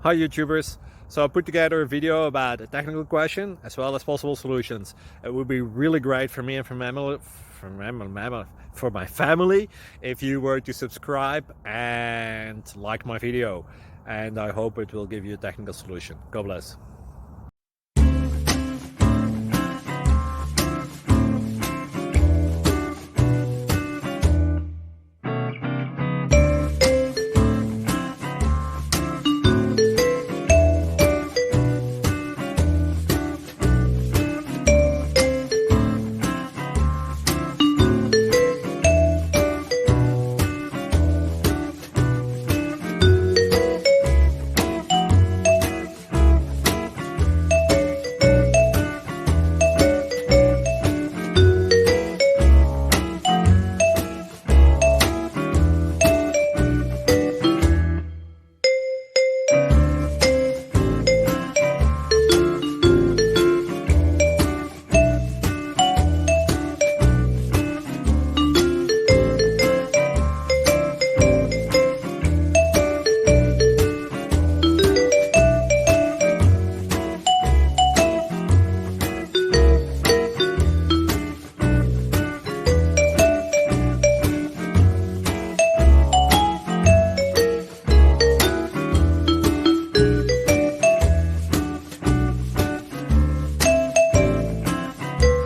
Hi YouTubers! So I put together a video about a technical question as well as possible solutions. It would be really great for me and for my family if you were to subscribe and like my video, and I hope it will give you a technical solution. God bless.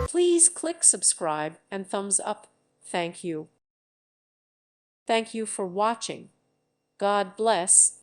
Please click subscribe and thumbs up. Thank you. Thank you for watching. God bless.